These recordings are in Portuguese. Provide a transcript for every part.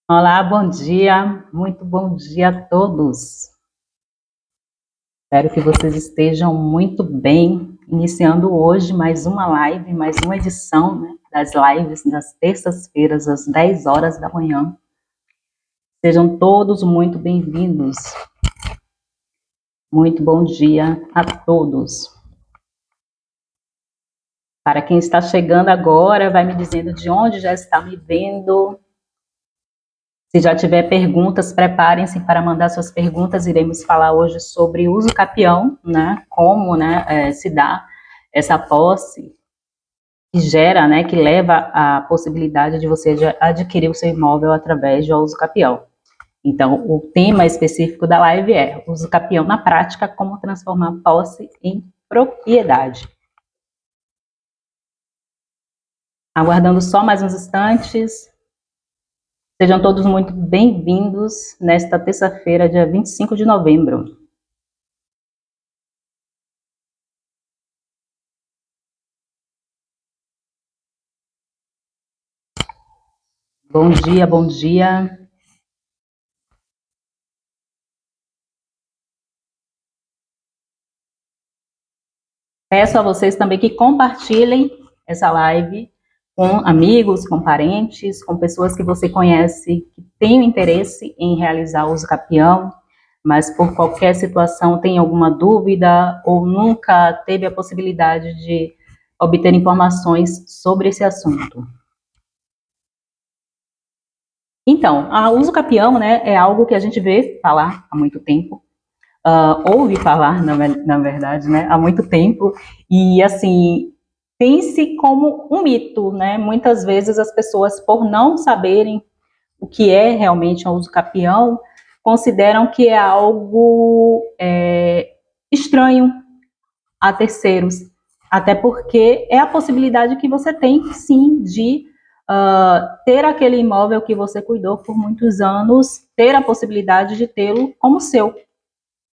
Olá, bom dia, muito bom dia a todos. Espero que vocês estejam muito bem. Iniciando hoje mais uma live, mais uma edição, né, das lives das terças-feiras, às 10 horas da manhã. Sejam todos muito bem-vindos. Muito bom dia a todos. Para quem está chegando agora, vai me dizendo de onde já está me vendo. Se já tiver perguntas, preparem-se para mandar suas perguntas. Iremos falar hoje sobre o uso capião, né? Como, né, se dá essa posse que gera, né, que leva à possibilidade de você adquirir o seu imóvel através do uso capião. Então, o tema específico da live é uso capião na prática, como transformar posse em propriedade. Aguardando só mais uns instantes. Sejam todos muito bem-vindos nesta terça-feira, dia 25 de novembro. Bom dia, bom dia. Peço a vocês também que compartilhem essa live com amigos, com parentes, com pessoas que você conhece que têm interesse em realizar o uso capião, mas por qualquer situação tem alguma dúvida ou nunca teve a possibilidade de obter informações sobre esse assunto. Então, o uso capião, né, é algo que a gente vê falar há muito tempo, ouve falar, na verdade, né, há muito tempo, e assim, tem-se como um mito, né, muitas vezes as pessoas, por não saberem o que é realmente o uso capião, consideram que é algo estranho a terceiros, até porque é a possibilidade que você tem, sim, de ter aquele imóvel que você cuidou por muitos anos, ter a possibilidade de tê-lo como seu.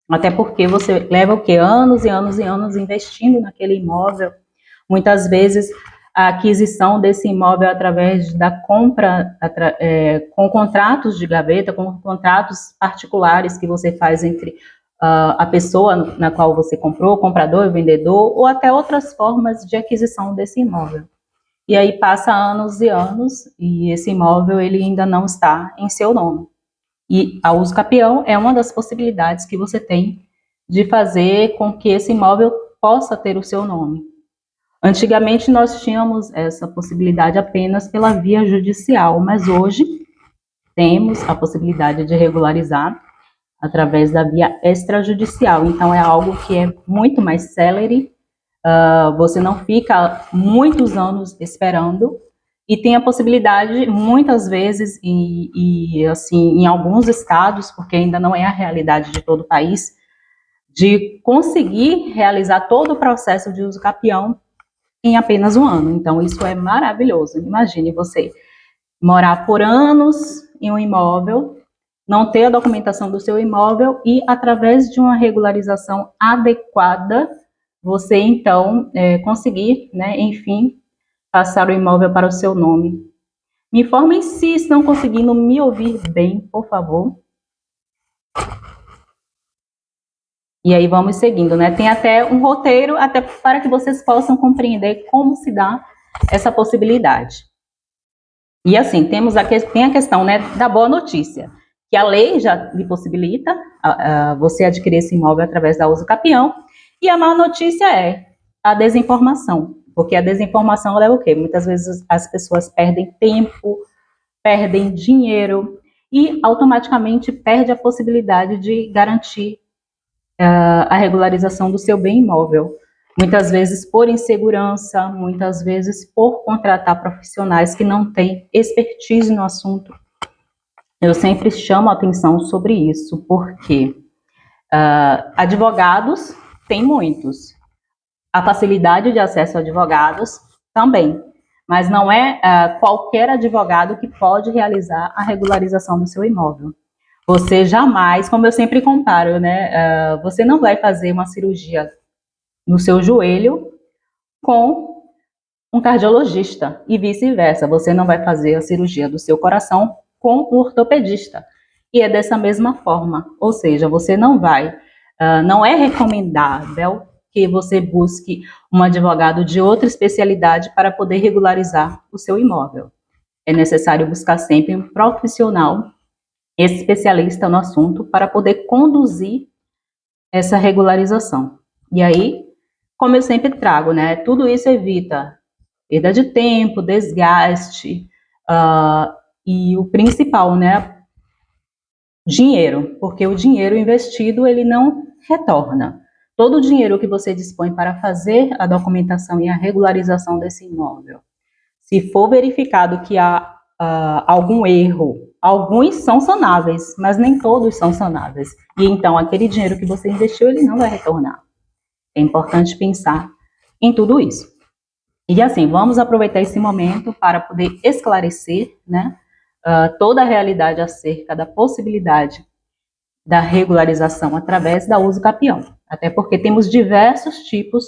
Até porque você leva o quê? Anos e anos e anos investindo naquele imóvel. Muitas vezes a aquisição desse imóvel através da compra, com contratos de gaveta, com contratos particulares que você faz entre a pessoa na qual você comprou, o comprador e o vendedor, ou até outras formas de aquisição desse imóvel. E aí passa anos e anos e esse imóvel ele ainda não está em seu nome. E a uso capião é uma das possibilidades que você tem de fazer com que esse imóvel possa ter o seu nome. Antigamente nós tínhamos essa possibilidade apenas pela via judicial, mas hoje temos a possibilidade de regularizar através da via extrajudicial. Então é algo que é muito mais célere, você não fica muitos anos esperando e tem a possibilidade, muitas vezes, e assim, em alguns estados, porque ainda não é a realidade de todo o país, de conseguir realizar todo o processo de uso capião em apenas um ano. Então, isso é maravilhoso. Imagine você morar por anos em um imóvel, não ter a documentação do seu imóvel e, através de uma regularização adequada, você, então, conseguir, né, enfim, passar o imóvel para o seu nome. Me informem se estão conseguindo me ouvir bem, por favor. E aí vamos seguindo, né? Tem até um roteiro, até para que vocês possam compreender como se dá essa possibilidade. E assim, tem a questão, né, da boa notícia, que a lei já lhe possibilita você adquirir esse imóvel através da uso capião, e a má notícia é a desinformação, porque a desinformação leva o quê? Muitas vezes as pessoas perdem tempo, perdem dinheiro e automaticamente perde a possibilidade de garantir a regularização do seu bem imóvel. Muitas vezes por insegurança, muitas vezes por contratar profissionais que não têm expertise no assunto. Eu sempre chamo a atenção sobre isso, porque advogados tem muitos. A facilidade de acesso a advogados também. Mas não é qualquer advogado que pode realizar a regularização do seu imóvel. Você jamais, como eu sempre comparo, né? Você não vai fazer uma cirurgia no seu joelho com um cardiologista e vice-versa. Você não vai fazer a cirurgia do seu coração com o ortopedista. E é dessa mesma forma, ou seja, você não vai, não é recomendável que você busque um advogado de outra especialidade para poder regularizar o seu imóvel. É necessário buscar sempre um profissional especialista no assunto para poder conduzir essa regularização. E aí, como eu sempre trago, né, tudo isso evita perda de tempo, desgaste, e o principal, né, dinheiro, porque o dinheiro investido, ele não retorna. Todo o dinheiro que você dispõe para fazer a documentação e a regularização desse imóvel, se for verificado que há algum erro, alguns são sanáveis, mas nem todos são sanáveis. E então, aquele dinheiro que você investiu, ele não vai retornar. É importante pensar em tudo isso. E assim, vamos aproveitar esse momento para poder esclarecer, né, toda a realidade acerca da possibilidade da regularização através da uso capião. Até porque temos diversos tipos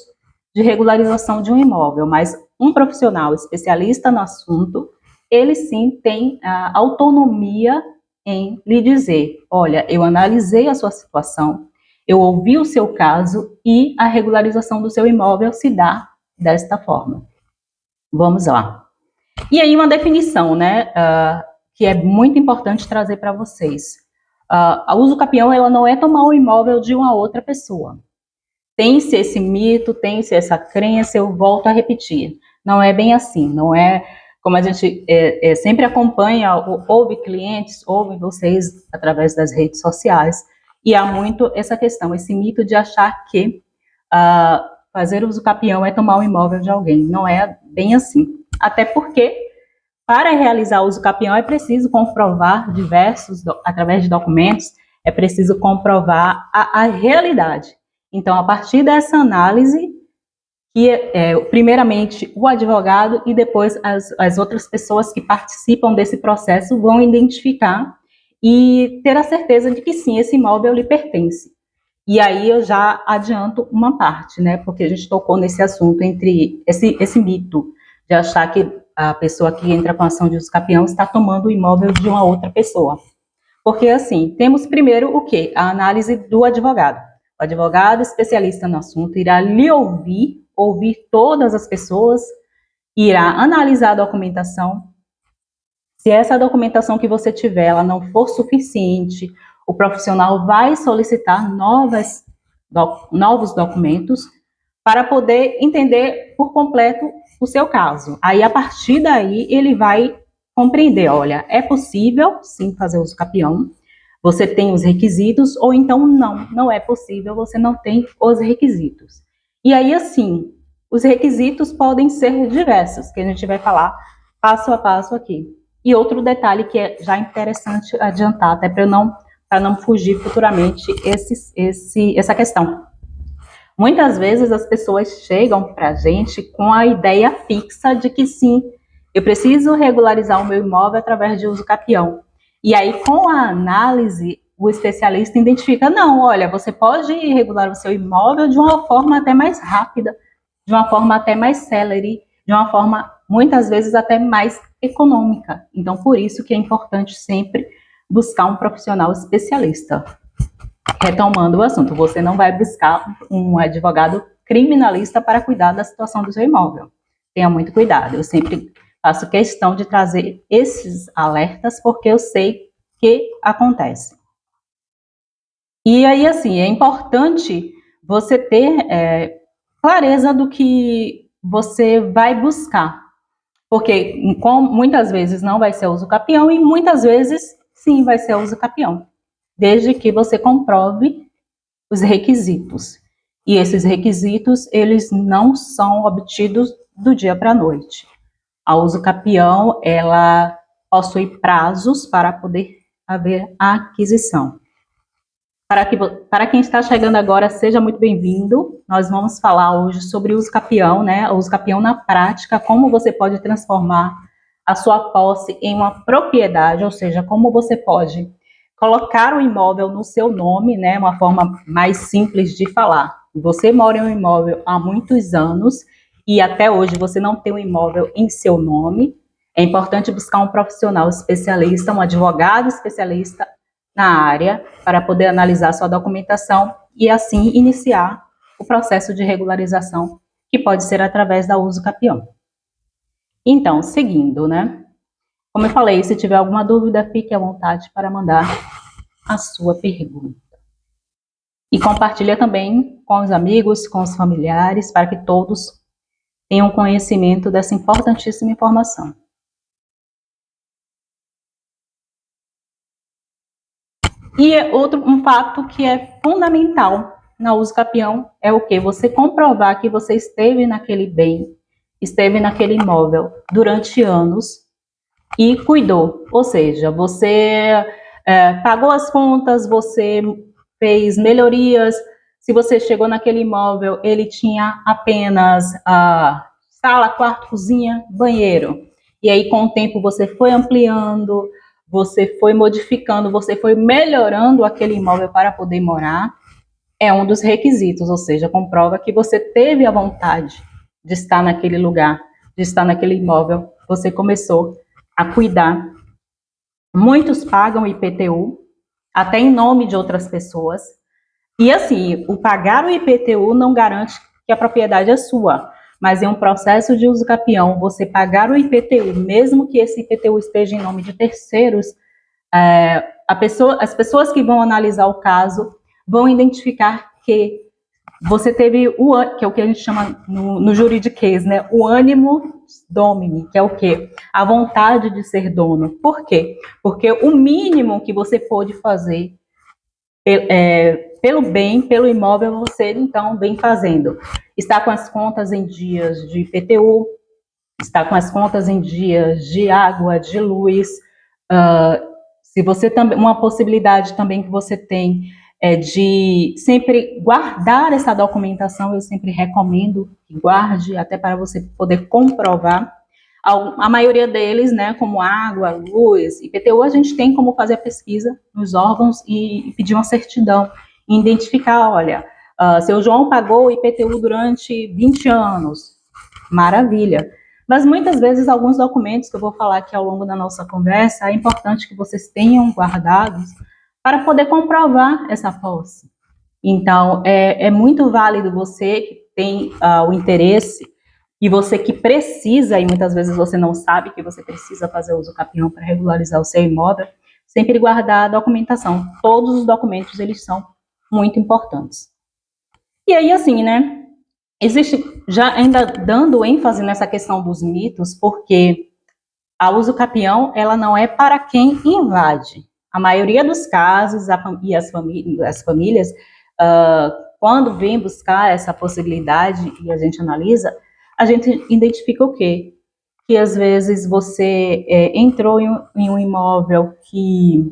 de regularização de um imóvel, mas um profissional especialista no assunto, ele sim tem a autonomia em lhe dizer, olha, eu analisei a sua situação, eu ouvi o seu caso e a regularização do seu imóvel se dá desta forma. Vamos lá. E aí uma definição, né, que é muito importante trazer para vocês. A uso capião, ela não é tomar o imóvel de uma outra pessoa. Tem-se esse mito, tem-se essa crença, eu volto a repetir. Não é bem assim, não é como a gente sempre acompanha, ouve clientes, ouve vocês através das redes sociais, e há muito essa questão, esse mito de achar que fazer uso capião é tomar o imóvel de alguém. Não é bem assim. Até porque, para realizar uso capião, é preciso comprovar através de documentos, é preciso comprovar a realidade. Então, a partir dessa análise, que primeiramente o advogado e depois as outras pessoas que participam desse processo vão identificar e ter a certeza de que sim, esse imóvel lhe pertence. E aí eu já adianto uma parte, né? Porque a gente tocou nesse assunto entre esse mito de achar que a pessoa que entra com a ação de uso capião está tomando o imóvel de uma outra pessoa. Porque, assim, temos primeiro o quê? A análise do advogado. O advogado especialista no assunto irá lhe ouvir todas as pessoas, irá analisar a documentação. Se essa documentação que você tiver, ela não for suficiente, o profissional vai solicitar novos documentos para poder entender por completo o seu caso. Aí, a partir daí, ele vai compreender, olha, é possível, sim, fazer uso capião, você tem os requisitos, ou então não é possível, você não tem os requisitos. E aí, assim, os requisitos podem ser diversos, que a gente vai falar passo a passo aqui. E outro detalhe que é já interessante adiantar, até para não fugir futuramente essa questão. Muitas vezes as pessoas chegam para a gente com a ideia fixa de que sim, eu preciso regularizar o meu imóvel através de uso capião. E aí, com a análise, o especialista identifica, não, olha, você pode regular o seu imóvel de uma forma até mais rápida, de uma forma até mais célere, de uma forma, muitas vezes, até mais econômica. Então, por isso que é importante sempre buscar um profissional especialista. Retomando o assunto, você não vai buscar um advogado criminalista para cuidar da situação do seu imóvel. Tenha muito cuidado. Eu sempre faço questão de trazer esses alertas, porque eu sei que acontece. E aí, assim, é importante você ter clareza do que você vai buscar. Porque muitas vezes não vai ser uso capião e muitas vezes sim vai ser uso capião. Desde que você comprove os requisitos. E esses requisitos, eles não são obtidos do dia para a noite. A uso capião, ela possui prazos para poder haver a aquisição. Para quem está chegando agora, seja muito bem-vindo. Nós vamos falar hoje sobre o uso capião, né? O uso capião na prática, como você pode transformar a sua posse em uma propriedade, ou seja, como você pode colocar o imóvel no seu nome, né? Uma forma mais simples de falar. Você mora em um imóvel há muitos anos e até hoje você não tem um imóvel em seu nome. é importante buscar um profissional especialista, um advogado especialista na área, para poder analisar sua documentação e assim iniciar o processo de regularização, que pode ser através da uso capião. Então, seguindo, né? Como eu falei, se tiver alguma dúvida, fique à vontade para mandar a sua pergunta. E compartilha também com os amigos, com os familiares, para que todos tenham conhecimento dessa importantíssima informação. E um fato que é fundamental na uso capião é o quê? Você comprovar que você esteve naquele bem, esteve naquele imóvel durante anos e cuidou. Ou seja, você pagou as contas, você fez melhorias. Se você chegou naquele imóvel, ele tinha apenas sala, quarto, cozinha, banheiro. E aí, com o tempo, você foi ampliando, você foi modificando, você foi melhorando aquele imóvel para poder morar. É um dos requisitos, ou seja, comprova que você teve a vontade de estar naquele lugar, de estar naquele imóvel. Você começou a cuidar. Muitos pagam IPTU, até em nome de outras pessoas. E assim, o pagar o IPTU não garante que a propriedade é sua, mas em um processo de uso capião, você pagar o IPTU, mesmo que esse IPTU esteja em nome de terceiros, as pessoas que vão analisar o caso vão identificar que você teve que é o que a gente chama no juridiquês, né? O ânimo domini, que é o quê? A vontade de ser dono. Por quê? Porque o mínimo que você pôde fazer pelo bem, pelo imóvel, você então vem fazendo. Está com as contas em dias de IPTU, está com as contas em dias de água, de luz. Se você também, uma possibilidade também que você tem é de sempre guardar essa documentação, eu sempre recomendo que guarde, até para você poder comprovar. A maioria deles, né, como água, luz, IPTU, a gente tem como fazer a pesquisa nos órgãos e pedir uma certidão, e identificar, olha, seu João pagou IPTU durante 20 anos, maravilha. Mas muitas vezes alguns documentos que eu vou falar aqui ao longo da nossa conversa, é importante que vocês tenham guardados para poder comprovar essa posse. Então, é muito válido você que tem o interesse e você que precisa, e muitas vezes você não sabe que você precisa fazer uso capião para regularizar o seu imóvel, sempre guardar a documentação. Todos os documentos, eles são muito importantes. E aí, assim, né, existe, já ainda dando ênfase nessa questão dos mitos, porque a uso capião, ela não é para quem invade. A maioria dos casos, as famílias, quando vêm buscar essa possibilidade e a gente analisa, a gente identifica o quê? Que às vezes você entrou em um imóvel que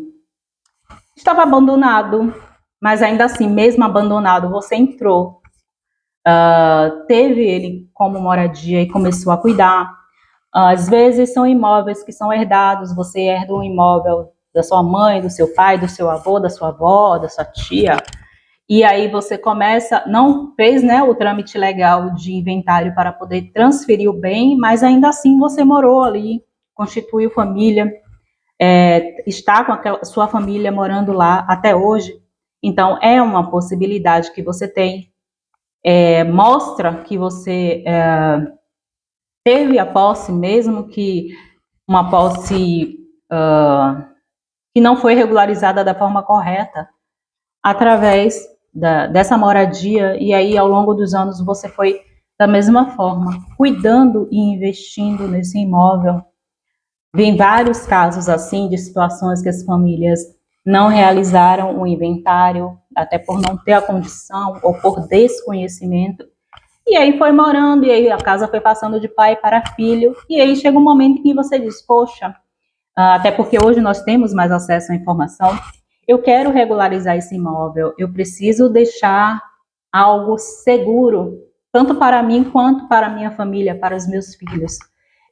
estava abandonado, mas ainda assim, mesmo abandonado, você entrou, teve ele como moradia e começou a cuidar. Às vezes são imóveis que são herdados, você herda um imóvel da sua mãe, do seu pai, do seu avô, da sua avó, da sua tia, e aí você começa, não fez, né, o trâmite legal de inventário para poder transferir o bem, mas ainda assim você morou ali, constituiu família, está com a sua família morando lá até hoje, então é uma possibilidade que você tem, mostra que você teve a posse, mesmo que uma posse que não foi regularizada da forma correta, através dessa moradia, e aí ao longo dos anos você foi da mesma forma, cuidando e investindo nesse imóvel. Vem vários casos assim, de situações que as famílias não realizaram o inventário, até por não ter a condição ou por desconhecimento, e aí foi morando, e aí a casa foi passando de pai para filho, e aí chega um momento em que você diz, poxa, até porque hoje nós temos mais acesso à informação, eu quero regularizar esse imóvel, eu preciso deixar algo seguro, tanto para mim quanto para a minha família, para os meus filhos.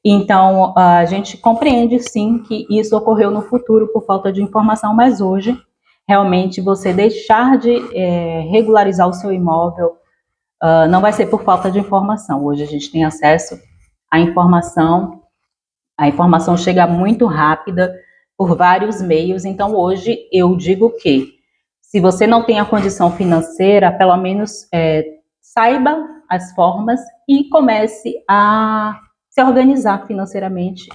Então, a gente compreende sim que isso ocorreu no futuro por falta de informação, mas hoje, realmente, você deixar de regularizar o seu imóvel não vai ser por falta de informação. Hoje a gente tem acesso à informação A informação chega muito rápida por vários meios, então hoje eu digo que, se você não tem a condição financeira, pelo menos saiba as formas e comece a se organizar financeiramente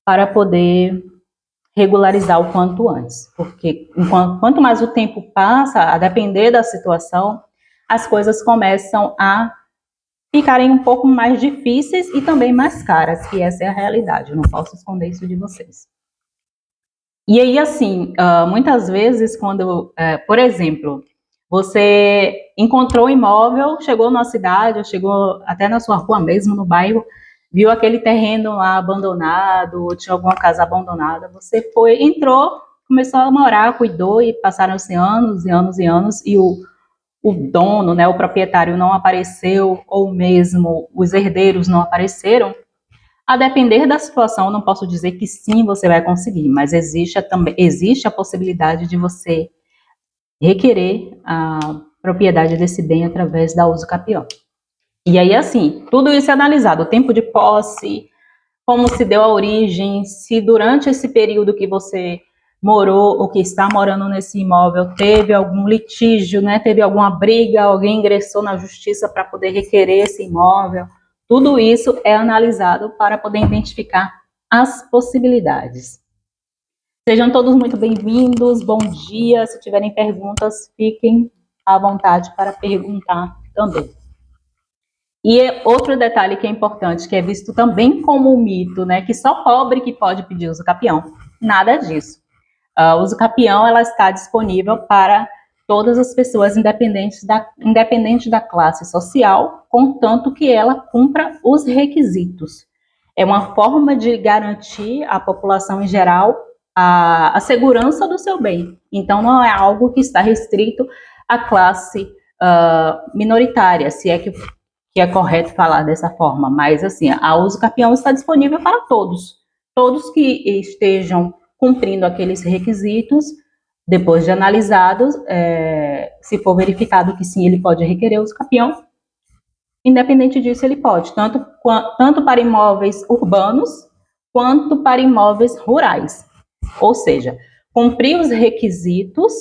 para poder regularizar o quanto antes, porque quanto mais o tempo passa, a depender da situação, as coisas começam a ficarem um pouco mais difíceis e também mais caras, que essa é a realidade, eu não posso esconder isso de vocês. E aí, assim, muitas vezes quando, por exemplo, você encontrou um imóvel, chegou na cidade, ou chegou até na sua rua mesmo, no bairro, viu aquele terreno lá abandonado, ou tinha alguma casa abandonada, você foi, entrou, começou a morar, cuidou, e passaram-se anos e anos e anos, e o dono, né, o proprietário não apareceu, ou mesmo os herdeiros não apareceram. A depender da situação, não posso dizer que sim, você vai conseguir, mas existe a possibilidade de você requerer a propriedade desse bem através da uso capião. E aí, assim, tudo isso é analisado, o tempo de posse, como se deu a origem, se durante esse período que você morou ou que está morando nesse imóvel teve algum litígio, né? Teve alguma briga, alguém ingressou na justiça para poder requerer esse imóvel. Tudo isso é analisado para poder identificar as possibilidades. Sejam todos muito bem-vindos, bom dia. Se tiverem perguntas, fiquem à vontade para perguntar também. E outro detalhe que é importante, que é visto também como um mito, né, que só pobre que pode pedir uso capião. Nada disso. O uso capião, ela está disponível para todas as pessoas, independente da classe social, contanto que ela cumpra os requisitos. É uma forma de garantir à população em geral a segurança do seu bem. Então, não é algo que está restrito à classe minoritária, se é que é correto falar dessa forma, mas assim, a uso capião está disponível para todos que estejam cumprindo aqueles requisitos, depois de analisados, se for verificado que sim, ele pode requerer uso capião, independente disso ele pode, tanto para imóveis urbanos, quanto para imóveis rurais, ou seja, cumprir os requisitos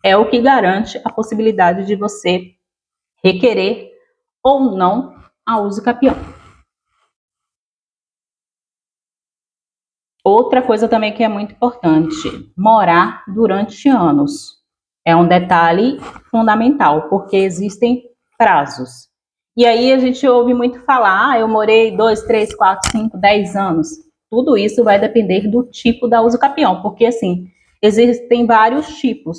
é o que garante a possibilidade de você requerer ou não a uso capião. Outra coisa também que é muito importante, morar durante anos. É um detalhe fundamental, porque existem prazos. E aí a gente ouve muito falar, eu morei 2, 3, 4, 5, 10 anos. Tudo isso vai depender do tipo da uso capião, porque assim, existem vários tipos.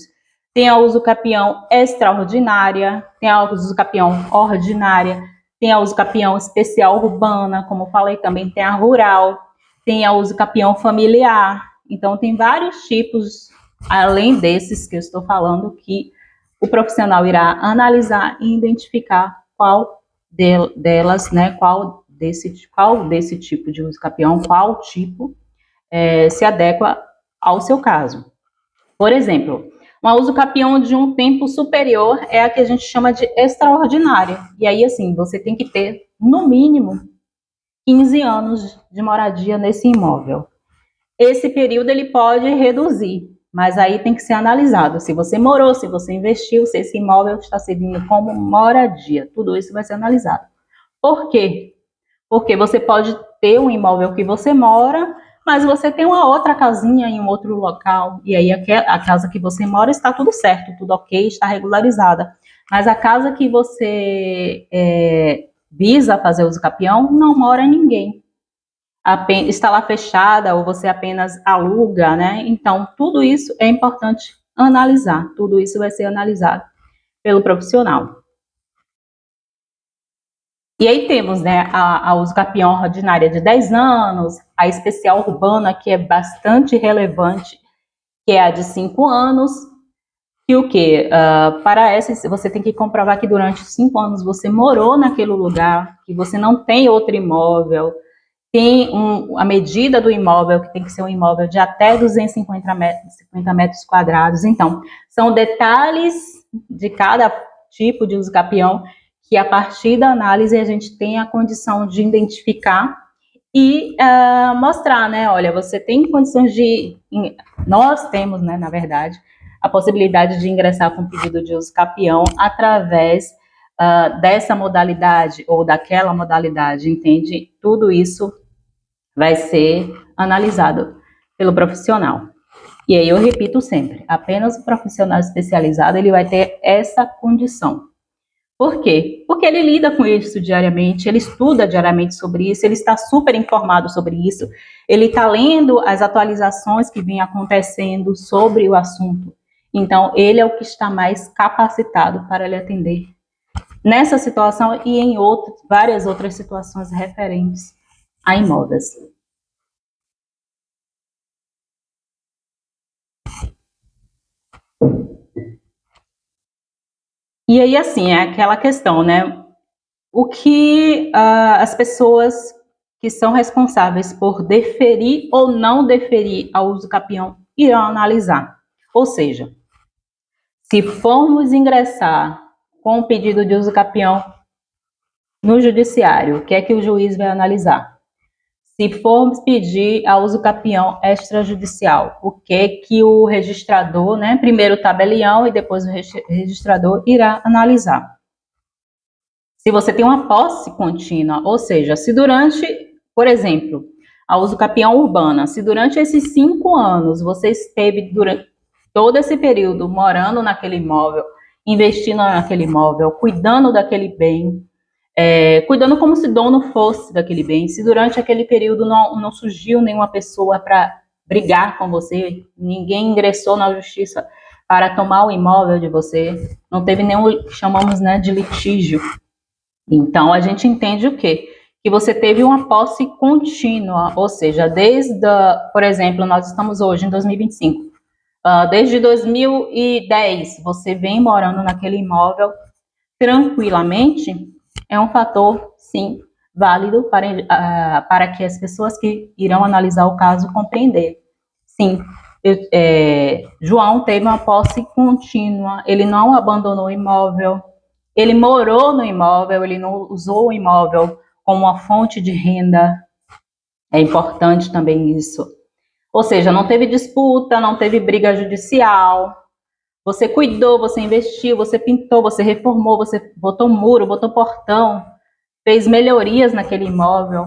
Tem a uso capião extraordinária, tem a uso capião ordinária, tem a uso capião especial urbana, como eu falei, também tem a rural, tem a uso capião familiar. Então, tem vários tipos, além desses que eu estou falando, que o profissional irá analisar e identificar qual delas, né, qual desse tipo de uso capião, qual tipo se adequa ao seu caso. Por exemplo, uma uso capião de um tempo superior é a que a gente chama de extraordinária. E aí, assim, você tem que ter, no mínimo, 15 anos de moradia nesse imóvel. Esse período ele pode reduzir, mas aí tem que ser analisado. Se você morou, se você investiu, se esse imóvel está servindo como moradia, tudo isso vai ser analisado. Por quê? Porque você pode ter um imóvel que você mora, mas você tem uma outra casinha em um outro local, e aí a casa que você mora está tudo certo, tudo ok, está regularizada. Mas a casa que você visa fazer uso capião, não mora ninguém. Está lá fechada, ou você apenas aluga, né? Então, tudo isso é importante analisar, tudo isso vai ser analisado pelo profissional. E aí temos, né, a uso capião ordinária de 10 anos, a especial urbana, que é bastante relevante, que é a de 5 anos, e o quê? Para essa, você tem que comprovar que durante 5 anos você morou naquele lugar, que você não tem outro imóvel, tem a medida do imóvel, que tem que ser um imóvel de até 250 metros quadrados. Então, são detalhes de cada tipo de uso capião que, a partir da análise, a gente tem a condição de identificar e mostrar, né, olha, você tem condições nós temos, né, na verdade, a possibilidade de ingressar com pedido de uso capião através dessa modalidade ou daquela modalidade, entende? Tudo isso vai ser analisado pelo profissional. E aí eu repito sempre, apenas o profissional especializado ele vai ter essa condição. Por quê? Porque ele lida com isso diariamente, ele estuda diariamente sobre isso, ele está super informado sobre isso, ele está lendo as atualizações que vêm acontecendo sobre o assunto. Então, ele é o que está mais capacitado para lhe atender nessa situação e em várias outras situações referentes a imóveis. E aí, assim, é aquela questão, né? O que as pessoas que são responsáveis por deferir ou não deferir ao uso capião irão analisar. Ou seja, se formos ingressar com o pedido de uso capião no judiciário, o que é que o juiz vai analisar? Se formos pedir a uso capião extrajudicial, o que é que o registrador, né, primeiro o tabelião e depois o registrador irá analisar? Se você tem uma posse contínua, ou seja, se durante, por exemplo, a uso capião urbana, se durante esses 5 anos você esteve durante todo esse período morando naquele imóvel, investindo naquele imóvel, cuidando daquele bem, cuidando como se dono fosse daquele bem, se durante aquele período não surgiu nenhuma pessoa para brigar com você, ninguém ingressou na justiça para tomar o imóvel de você, não teve nenhum, chamamos, né, de litígio. Então, a gente entende o quê? Que você teve uma posse contínua, ou seja, por exemplo, nós estamos hoje em 2025, desde 2010, você vem morando naquele imóvel tranquilamente, é um fator, sim, válido para que as pessoas que irão analisar o caso compreender. Sim, João teve uma posse contínua, ele não abandonou o imóvel, ele morou no imóvel, ele não usou o imóvel como uma fonte de renda. É importante também isso. Ou seja, não teve disputa, não teve briga judicial. Você cuidou, você investiu, você pintou, você reformou, você botou muro, botou portão, fez melhorias naquele imóvel.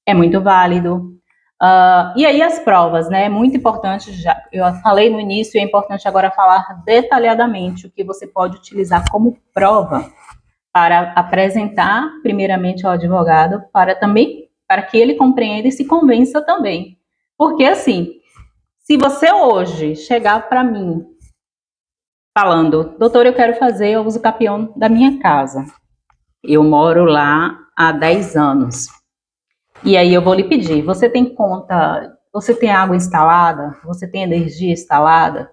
É muito válido. E aí as provas, né? É muito importante, já eu falei no início, é importante agora falar detalhadamente o que você pode utilizar como prova para apresentar primeiramente ao advogado, para que ele compreenda e se convença também. Porque assim, se você hoje chegar para mim falando, doutor, eu quero fazer o uso capião da minha casa. Eu moro lá há 10 anos. E aí eu vou lhe pedir, você tem conta, você tem água instalada, você tem energia instalada,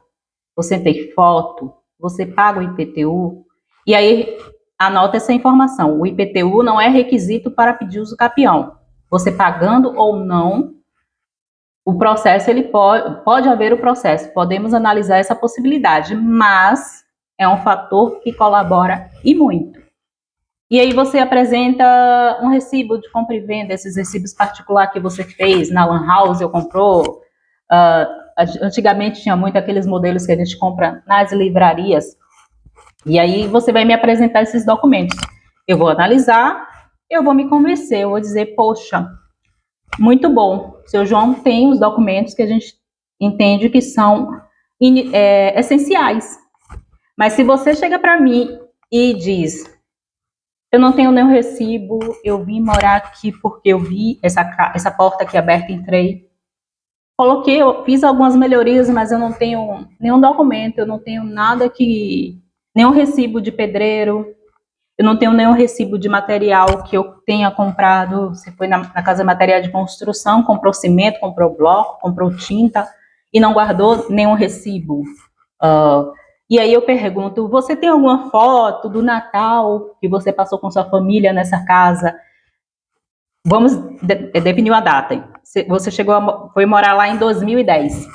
você tem foto, você paga o IPTU, e aí anota essa informação, o IPTU não é requisito para pedir uso capião, você pagando ou não, o processo, ele pode haver o processo, podemos analisar essa possibilidade, mas é um fator que colabora e muito. E aí você apresenta um recibo de compra e venda, esses recibos particulares que você fez na Lan House ou comprou. Antigamente tinha muito aqueles modelos que a gente compra nas livrarias. E aí você vai me apresentar esses documentos. Eu vou analisar, eu vou me convencer, eu vou dizer, poxa, muito bom, o seu João tem os documentos que a gente entende que são essenciais. Mas se você chega para mim e diz, eu não tenho nenhum recibo, eu vim morar aqui porque eu vi essa porta aqui aberta, entrei. Eu fiz algumas melhorias, mas eu não tenho nenhum documento, eu não tenho nenhum recibo de pedreiro, eu não tenho nenhum recibo de material que eu tenha comprado. Você foi na casa de material de construção, comprou cimento, comprou bloco, comprou tinta e não guardou nenhum recibo. E aí eu pergunto, você tem alguma foto do Natal que você passou com sua família nessa casa? Vamos definir uma data. Você foi morar lá em 2010.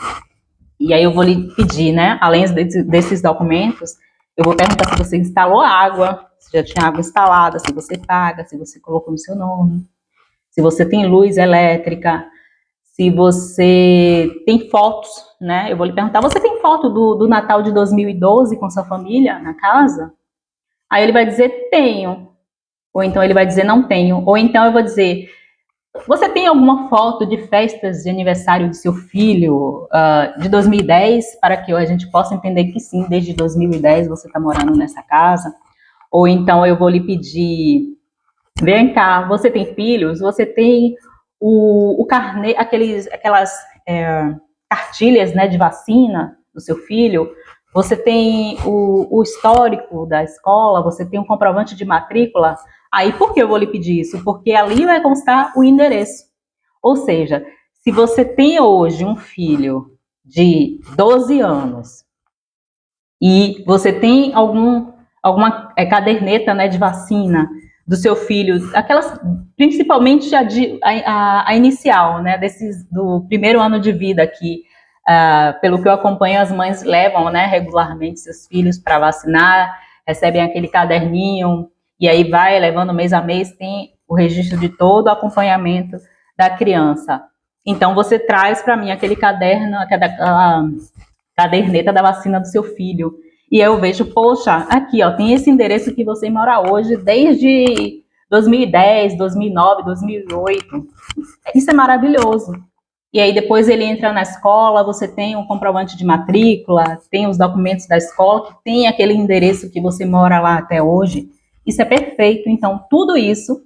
E aí eu vou lhe pedir, né, além desses documentos, eu vou perguntar se você instalou água, se já tinha água instalada, se você paga, se você colocou no seu nome, se você tem luz elétrica, se você tem fotos, né? Eu vou lhe perguntar, você tem foto do Natal de 2012 com sua família na casa? Aí ele vai dizer, tenho. Ou então ele vai dizer, não tenho. Ou então eu vou dizer, você tem alguma foto de festas de aniversário de seu filho de 2010, para que a gente possa entender que sim, desde 2010 você está morando nessa casa? Ou então eu vou lhe pedir, vem cá, você tem filhos? Você tem o carnê, aquelas cartilhas, né, de vacina do seu filho? Você tem o histórico da escola? Você tem um comprovante de matrícula? Aí, por que eu vou lhe pedir isso? Porque ali vai constar o endereço. Ou seja, se você tem hoje um filho de 12 anos e você tem alguma caderneta, né, de vacina do seu filho, aquelas, principalmente a inicial, né, do primeiro ano de vida, que, pelo que eu acompanho, as mães levam, né, regularmente seus filhos para vacinar, recebem aquele caderninho, e aí vai levando mês a mês, tem o registro de todo o acompanhamento da criança. Então, você traz para mim aquele caderno, aquela caderneta da vacina do seu filho. E eu vejo, poxa, aqui, ó, tem esse endereço que você mora hoje desde 2010, 2009, 2008. Isso é maravilhoso. E aí depois ele entra na escola, você tem um comprovante de matrícula, tem os documentos da escola, que tem aquele endereço que você mora lá até hoje. Isso é perfeito. Então, tudo isso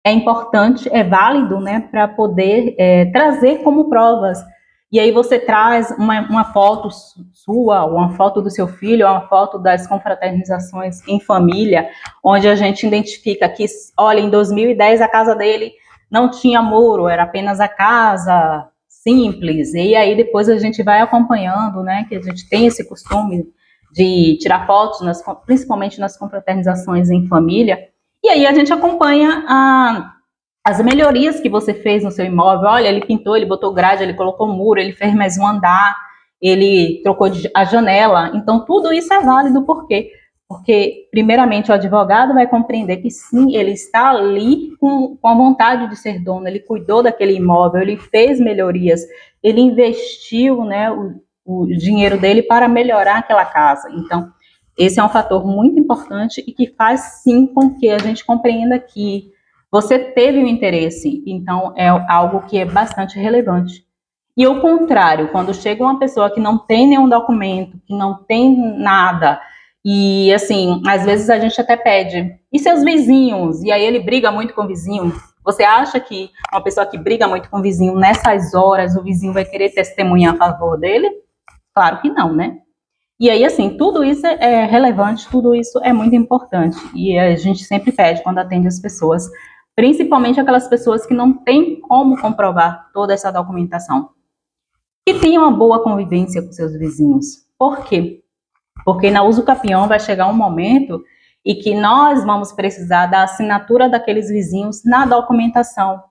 é importante, é válido, né, para poder trazer como provas. E aí você traz uma foto sua, uma foto do seu filho, uma foto das confraternizações em família, onde a gente identifica que, olha, em 2010 a casa dele não tinha muro, era apenas a casa simples. E aí depois a gente vai acompanhando, né, que a gente tem esse costume de tirar fotos, principalmente nas confraternizações em família. E aí a gente acompanha as melhorias que você fez no seu imóvel. Olha, ele pintou, ele botou grade, ele colocou muro, ele fez mais um andar, ele trocou a janela. Então, tudo isso é válido. Por quê? Porque, primeiramente, o advogado vai compreender que, sim, ele está ali com a vontade de ser dono, ele cuidou daquele imóvel, ele fez melhorias, ele investiu, né, o dinheiro dele para melhorar aquela casa. Então, esse é um fator muito importante e que faz, sim, com que a gente compreenda que você teve um interesse, então é algo que é bastante relevante. E o contrário, quando chega uma pessoa que não tem nenhum documento, que não tem nada, e assim, às vezes a gente até pede, e seus vizinhos? E aí ele briga muito com o vizinho. Você acha que uma pessoa que briga muito com o vizinho, nessas horas, o vizinho vai querer testemunhar a favor dele? Claro que não, né? E aí, assim, tudo isso é relevante, tudo isso é muito importante. E a gente sempre pede quando atende as pessoas, principalmente aquelas pessoas que não têm como comprovar toda essa documentação, que tenham uma boa convivência com seus vizinhos. Por quê? Porque na uso capião vai chegar um momento e que nós vamos precisar da assinatura daqueles vizinhos na documentação.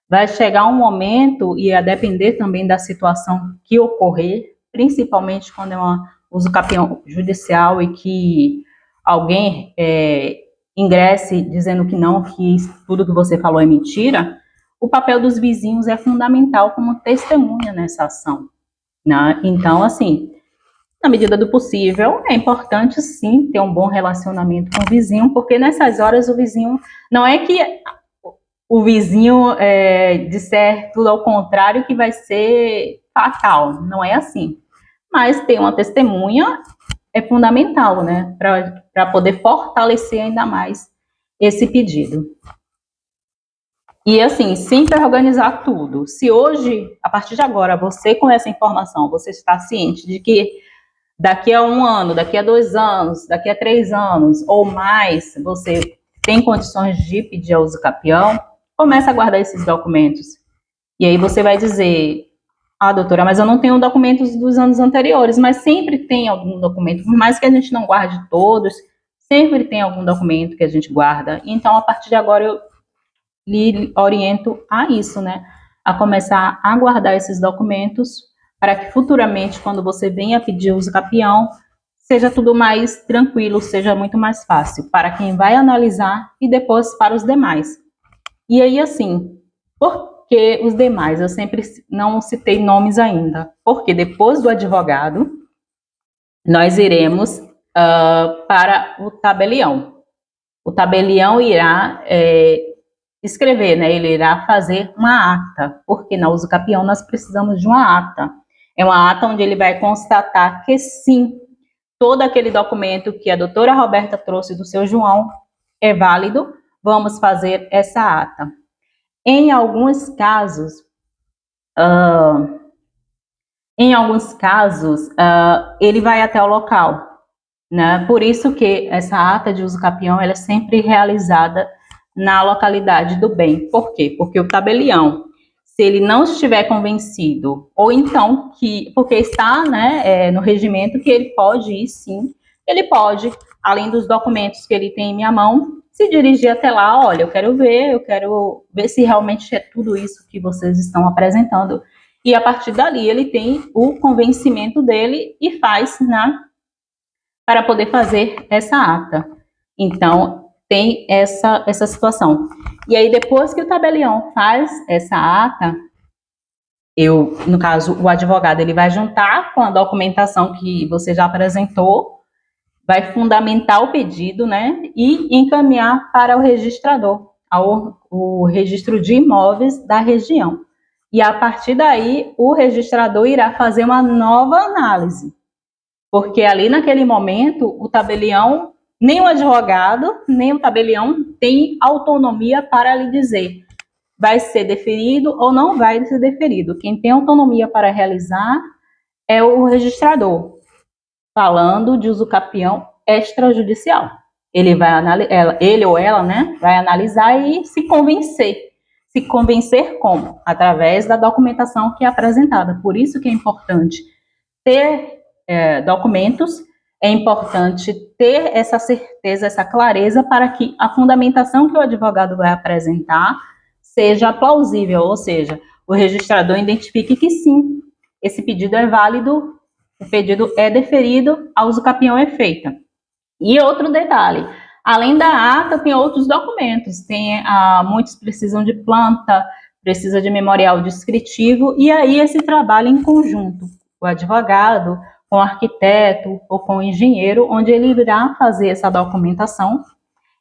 Vai chegar um momento, e a depender também da situação que ocorrer, principalmente quando é um uso capião judicial e que alguém ingresse dizendo que não, que tudo que você falou é mentira, o papel dos vizinhos é fundamental como testemunha nessa ação, né? Então, assim, na medida do possível, é importante sim ter um bom relacionamento com o vizinho, porque nessas horas o vizinho, não é que o vizinho disser tudo ao contrário que vai ser fatal, não é assim. Mas ter uma testemunha é fundamental, né, para poder fortalecer ainda mais esse pedido. E assim, sempre organizar tudo. Se hoje, a partir de agora, você com essa informação, você está ciente de que daqui a 1 ano, daqui a 2 anos, daqui a 3 anos ou mais, você tem condições de pedir a uso capião, começa a guardar esses documentos. E aí você vai dizer, doutora, mas eu não tenho documentos dos anos anteriores, mas sempre tem algum documento, por mais que a gente não guarde todos, sempre tem algum documento que a gente guarda. Então, a partir de agora, eu lhe oriento a isso, né? A começar a guardar esses documentos para que futuramente, quando você venha pedir uso capião, seja tudo mais tranquilo, seja muito mais fácil para quem vai analisar e depois para os demais. E aí, assim, por que os demais? Eu sempre não citei nomes ainda, porque depois do advogado, nós iremos para o tabelião. O tabelião irá escrever, né? Ele irá fazer uma ata, porque na uso capião nós precisamos de uma ata. É uma ata onde ele vai constatar que sim, todo aquele documento que a doutora Roberta trouxe do seu João é válido, vamos fazer essa ata. Em alguns casos, uh, ele vai até o local, né? Por isso que essa ata de uso capião ela é sempre realizada na localidade do bem. Por quê? Porque o tabelião, se ele não estiver convencido, ou então porque está, né, no regimento que ele pode ir sim, ele pode, além dos documentos que ele tem em minha mão, se dirigir até lá, olha, eu quero ver se realmente é tudo isso que vocês estão apresentando. E a partir dali ele tem o convencimento dele e faz para poder fazer essa ata. Então, tem essa situação. E aí, depois que o tabelião faz essa ata, no caso, o advogado, ele vai juntar com a documentação que você já apresentou, vai fundamentar o pedido, né, e encaminhar para o registrador, o registro de imóveis da região. E a partir daí, o registrador irá fazer uma nova análise, porque ali naquele momento, o tabelião, nem o advogado, nem o tabelião tem autonomia para lhe dizer vai ser deferido ou não vai ser deferido. Quem tem autonomia para realizar é o registrador, falando de uso capião extrajudicial. Ele ou ela, né, vai analisar e se convencer. Se convencer como? Através da documentação que é apresentada. Por isso que é importante ter documentos, é importante ter essa certeza, essa clareza, para que a fundamentação que o advogado vai apresentar seja plausível, ou seja, o registrador identifique que sim, esse pedido é válido, o pedido é deferido, a uso capião é feita. E outro detalhe, além da ata, tem outros documentos, muitos precisam de planta, precisa de memorial descritivo, e aí esse trabalho em conjunto, o advogado, com o arquiteto ou com o engenheiro, onde ele irá fazer essa documentação,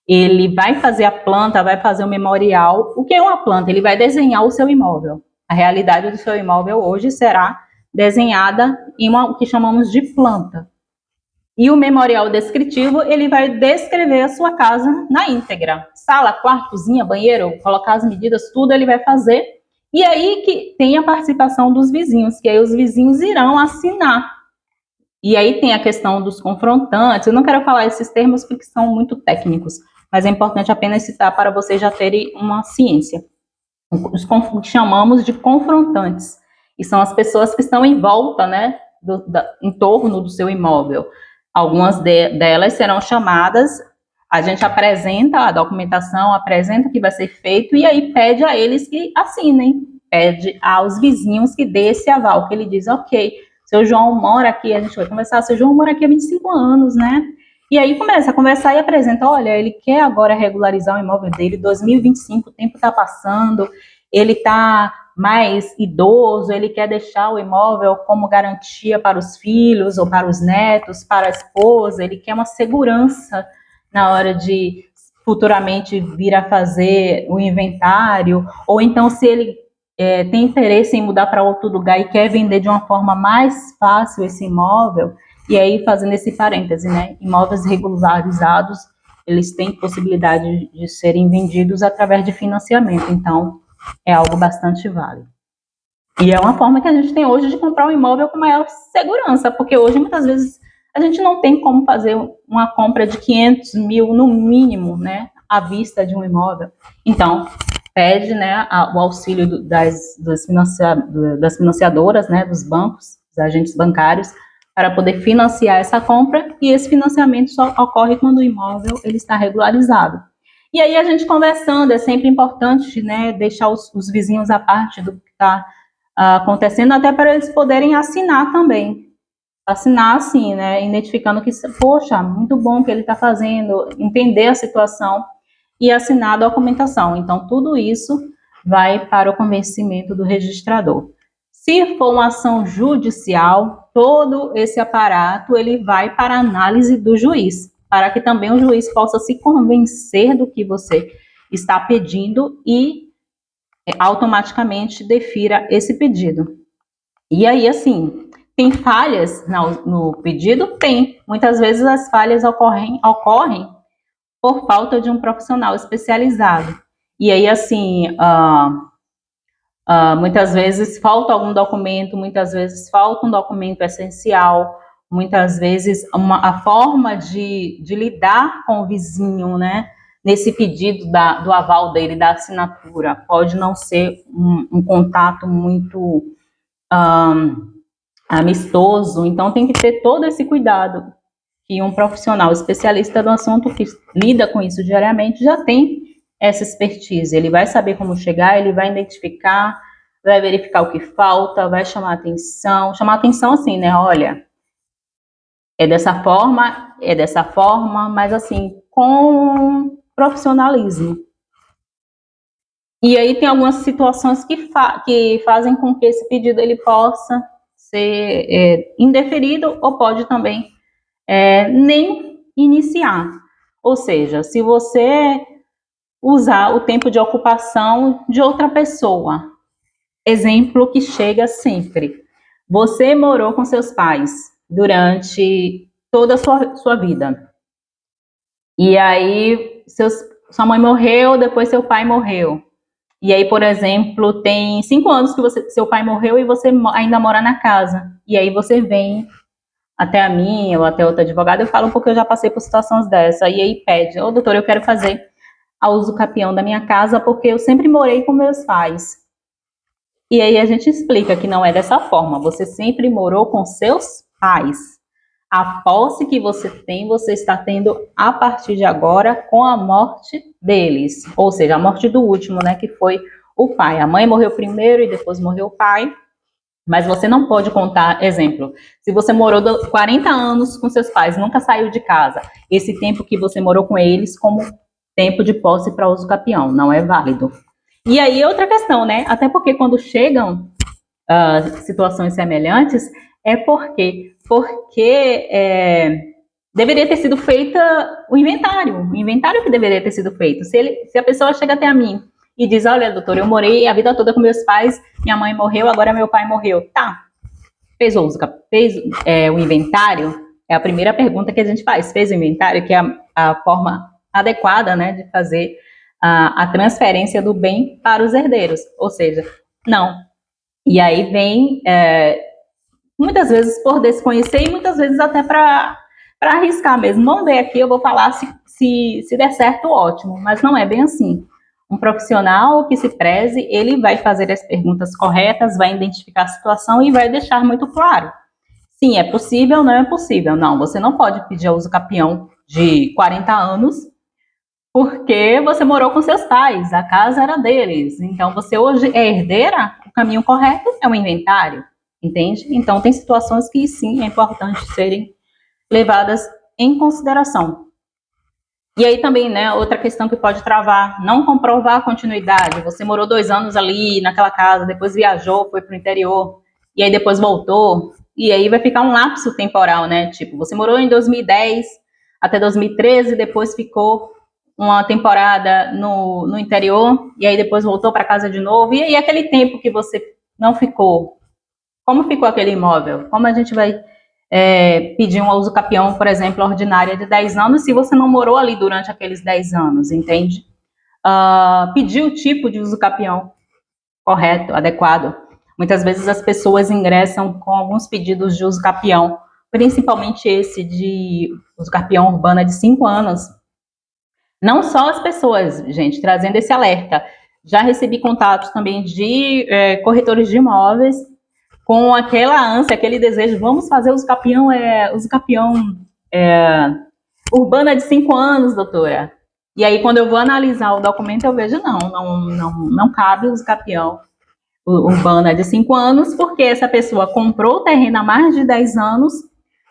ele vai fazer a planta, vai fazer o memorial. O que é uma planta? Ele vai desenhar o seu imóvel. A realidade do seu imóvel hoje será desenhada em o que chamamos de planta. E o memorial descritivo, ele vai descrever a sua casa na íntegra. Sala, quarto, cozinha, banheiro, colocar as medidas, tudo ele vai fazer. E aí que tem a participação dos vizinhos, que aí os vizinhos irão assinar. E aí tem a questão dos confrontantes. Eu não quero falar esses termos porque são muito técnicos, mas é importante apenas citar para vocês já terem uma ciência. Os que chamamos de confrontantes, e são as pessoas que estão em volta, né, em torno do seu imóvel. Algumas delas serão chamadas, a gente apresenta a documentação, apresenta o que vai ser feito, e aí pede a eles que assinem, pede aos vizinhos que dê esse aval, que ele diz, ok, seu João mora aqui, a gente vai conversar, seu João mora aqui há 25 anos, né? E aí começa a conversar e apresenta, olha, ele quer agora regularizar o imóvel dele, 2025, o tempo está passando, ele está mais idoso, ele quer deixar o imóvel como garantia para os filhos ou para os netos, para a esposa, ele quer uma segurança na hora de futuramente vir a fazer o inventário, ou então se ele tem interesse em mudar para outro lugar e quer vender de uma forma mais fácil esse imóvel, e aí fazendo esse parêntese, né, imóveis regularizados, eles têm possibilidade de serem vendidos através de financiamento, então é algo bastante válido. E é uma forma que a gente tem hoje de comprar um imóvel com maior segurança, porque hoje muitas vezes a gente não tem como fazer uma compra de 500 mil no mínimo, né, à vista de um imóvel. Então, pede, né, o auxílio das financiadoras, né, dos bancos, dos agentes bancários, para poder financiar essa compra, e esse financiamento só ocorre quando o imóvel ele está regularizado. E aí a gente conversando, é sempre importante, né, deixar os vizinhos à parte do que está acontecendo, até para eles poderem assinar também. Assinar assim, né, identificando que, poxa, muito bom que ele está fazendo, entender a situação. e assinar a documentação. Então, tudo isso vai para o convencimento do registrador. Se for uma ação judicial, todo esse aparato ele vai para a análise do juiz, para que também o juiz possa se convencer do que você está pedindo e automaticamente defira esse pedido. E aí, assim, tem falhas no pedido? Tem. Muitas vezes as falhas ocorrem por falta de um profissional especializado. E aí, assim, muitas vezes falta algum documento, muitas vezes falta um documento essencial, muitas vezes a forma de lidar com o vizinho, né? Nesse pedido do aval dele, da assinatura, pode não ser um contato muito amistoso, então tem que ter todo esse cuidado que um profissional especialista do assunto que lida com isso diariamente já tem essa expertise. Ele vai saber como chegar, ele vai identificar, vai verificar o que falta, vai chamar atenção assim, né? Olha, é dessa forma, mas assim, com profissionalismo. E aí tem algumas situações que fazem com que esse pedido ele possa ser indeferido ou pode também nem iniciar. Ou seja, se você usar o tempo de ocupação de outra pessoa, exemplo que chega sempre. Você morou com seus pais durante toda a sua vida. E aí, sua mãe morreu, depois seu pai morreu. E aí, por exemplo, tem 5 anos que seu pai morreu e você ainda mora na casa. E aí você vem até a mim ou até outra advogada, eu falo porque eu já passei por situações dessa. E aí pede, doutor, eu quero fazer a uso capião da minha casa porque eu sempre morei com meus pais. E aí a gente explica que não é dessa forma, você sempre morou com seus pais. A posse que você tem, você está tendo a partir de agora com a morte deles. Ou seja, a morte do último, né, que foi o pai. A mãe morreu primeiro e depois morreu o pai. Mas você não pode contar, exemplo, se você morou 40 anos com seus pais, nunca saiu de casa, esse tempo que você morou com eles como tempo de posse para uso capião, não é válido. E aí outra questão, né? Até porque quando chegam situações semelhantes, é porque deveria ter sido feita o inventário que deveria ter sido feito. Se a pessoa chega até a mim e diz, olha, doutor, eu morei a vida toda com meus pais, minha mãe morreu, agora meu pai morreu. Tá, fez o inventário? É a primeira pergunta que a gente faz. Fez o inventário, que é a forma adequada, né, de fazer a transferência do bem para os herdeiros. Ou seja, não. E aí vem, muitas vezes por desconhecer e muitas vezes até para arriscar mesmo. Vamos ver aqui, eu vou falar se der certo, ótimo. Mas não é bem assim. Um profissional que se preze, ele vai fazer as perguntas corretas, vai identificar a situação e vai deixar muito claro. Sim, é possível, não é possível. Não, você não pode pedir uso capião de 40 anos porque você morou com seus pais, a casa era deles. Então, você hoje é herdeira, o caminho correto é o inventário, entende? Então, tem situações que sim, é importante serem levadas em consideração. E aí também, né, outra questão que pode travar, não comprovar a continuidade. Você morou 2 anos ali naquela casa, depois viajou, foi para o interior, e aí depois voltou, e aí vai ficar um lapso temporal, né? Tipo, você morou em 2010 até 2013, depois ficou uma temporada no interior, e aí depois voltou para casa de novo, e aí aquele tempo que você não ficou, como ficou aquele imóvel? Como a gente vai pedir um uso capião, por exemplo, ordinária de 10 anos, se você não morou ali durante aqueles 10 anos, entende? Pedir o tipo de uso capião correto, adequado. Muitas vezes as pessoas ingressam com alguns pedidos de uso capião, principalmente esse de uso capião urbana de 5 anos. Não só as pessoas, gente, trazendo esse alerta. Já recebi contatos também de corretores de imóveis com aquela ânsia, aquele desejo, vamos fazer uso capião urbana de 5 anos, doutora. E aí, quando eu vou analisar o documento, eu vejo, não cabe uso capião urbana de 5 anos, porque essa pessoa comprou o terreno há mais de 10 anos,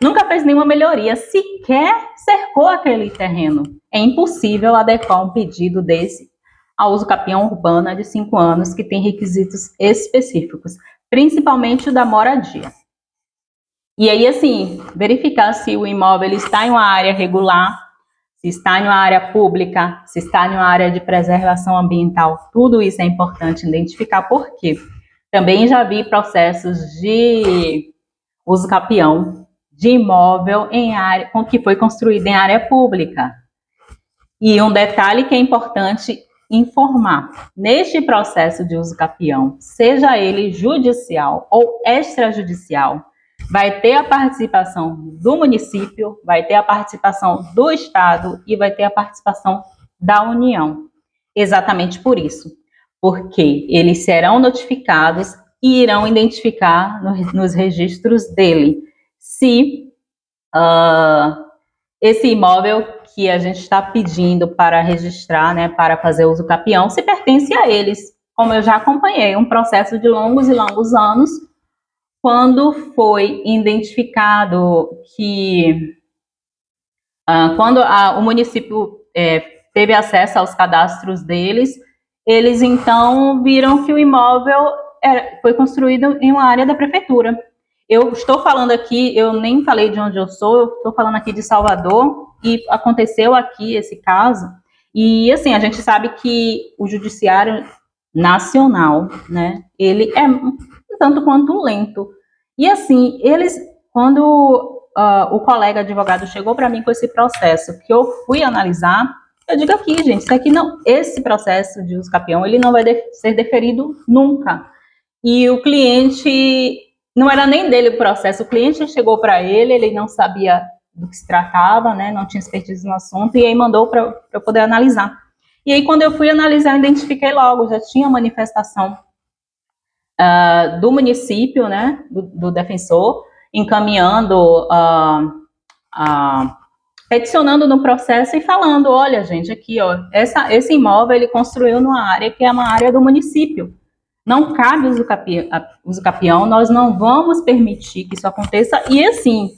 nunca fez nenhuma melhoria, sequer cercou aquele terreno. É impossível adequar um pedido desse ao uso capião urbana de 5 anos, que tem requisitos específicos, principalmente o da moradia. E aí, assim, verificar se o imóvel está em uma área regular, se está em uma área pública, se está em uma área de preservação ambiental, tudo isso é importante identificar, porque também já vi processos de uso capião de imóvel em área que foi construído em área pública. E um detalhe que é importante informar: neste processo de uso capião, seja ele judicial ou extrajudicial, vai ter a participação do município, vai ter a participação do Estado e vai ter a participação da União. Exatamente por isso, porque eles serão notificados e irão identificar nos registros dele se esse imóvel que a gente está pedindo para registrar, né, para fazer uso capião, se pertence a eles. Como eu já acompanhei um processo de longos e longos anos, quando foi identificado que quando o município teve acesso aos cadastros deles, eles então viram que o imóvel foi construído em uma área da prefeitura. Eu estou falando aqui, eu nem falei de onde eu sou, eu estou falando aqui de Salvador, e aconteceu aqui esse caso, e assim, a gente sabe que o judiciário nacional, né, ele é tanto quanto lento. E assim, eles, quando o colega advogado chegou para mim com esse processo, que eu fui analisar, eu digo aqui, gente, isso aqui não, esse processo de uso capião, ele não vai ser deferido nunca. E o cliente, não era nem dele o processo, o cliente chegou para ele não sabia do que se tratava, né, não tinha expertise no assunto, e aí mandou para eu poder analisar. E aí, quando eu fui analisar, eu identifiquei logo, já tinha manifestação do município, né, do defensor, encaminhando, peticionando no processo e falando: olha, gente, aqui, ó, esse imóvel ele construiu numa área que é uma área do município. Não cabe uso capião, nós não vamos permitir que isso aconteça. E assim,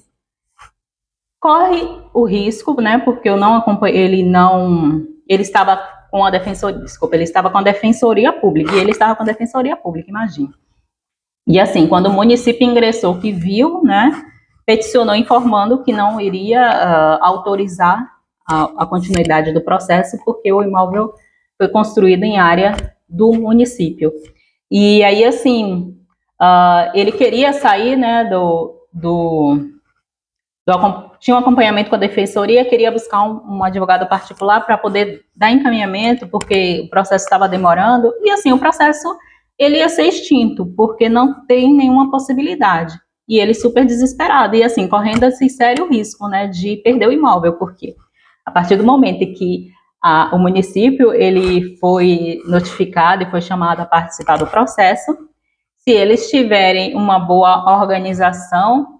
corre o risco, né, porque eu não acompanhei, ele estava com a defensoria, desculpa, ele estava com a defensoria pública, e ele estava com a defensoria pública, imagina. E assim, quando o município ingressou, que viu, né, peticionou informando que não iria autorizar a continuidade do processo, porque o imóvel foi construído em área do município. E aí, assim, ele queria sair, né, tinha um acompanhamento com a defensoria, queria buscar um advogado particular para poder dar encaminhamento, porque o processo estava demorando, e assim, o processo ele ia ser extinto, porque não tem nenhuma possibilidade. E ele super desesperado, e assim, correndo esse sério risco, né, de perder o imóvel, porque a partir do momento em que o município ele foi notificado e foi chamado a participar do processo, se eles tiverem uma boa organização,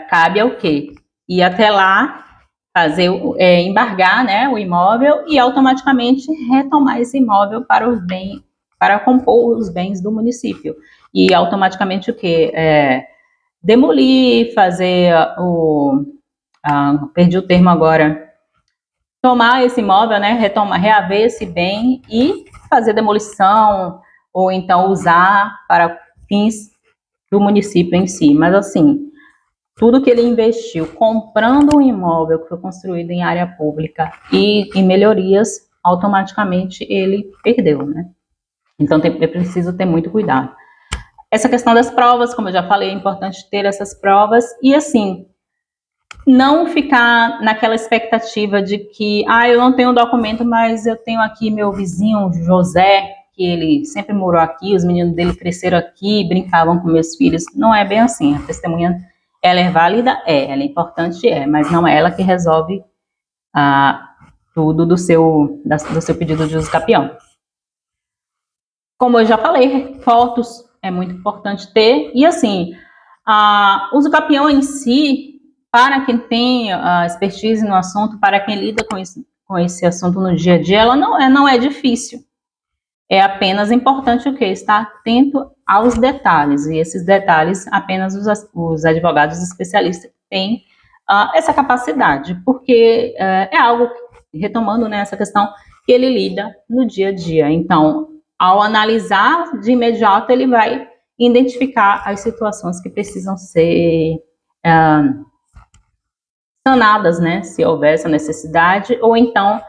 cabe ao quê? Ir até lá, fazer, embargar, né, o imóvel e automaticamente retomar esse imóvel para compor os bens do município. E automaticamente o quê? Demolir, fazer perdi o termo agora, tomar esse imóvel, né, reaver esse bem e fazer demolição, ou então usar para fins do município em si. Mas assim, tudo que ele investiu comprando um imóvel que foi construído em área pública e em melhorias, automaticamente ele perdeu, né? Então é preciso ter muito cuidado. Essa questão das provas, como eu já falei, é importante ter essas provas e assim, não ficar naquela expectativa de que, eu não tenho documento, mas eu tenho aqui meu vizinho José, que ele sempre morou aqui, os meninos dele cresceram aqui, brincavam com meus filhos. Não é bem assim. A testemunha, ela é válida? Ela é importante? Mas não é ela que resolve tudo do seu pedido de uso capião. Como eu já falei, fotos é muito importante ter, e assim, uso capião em si, para quem tem expertise no assunto, para quem lida com esse assunto no dia a dia, ela não é difícil. É apenas importante o quê? Estar atento aos detalhes, e esses detalhes apenas os advogados especialistas têm essa capacidade, porque é algo, retomando, né, essa questão, que ele lida no dia a dia. Então, ao analisar de imediato, ele vai identificar as situações que precisam ser sanadas, né, se houver essa necessidade, ou então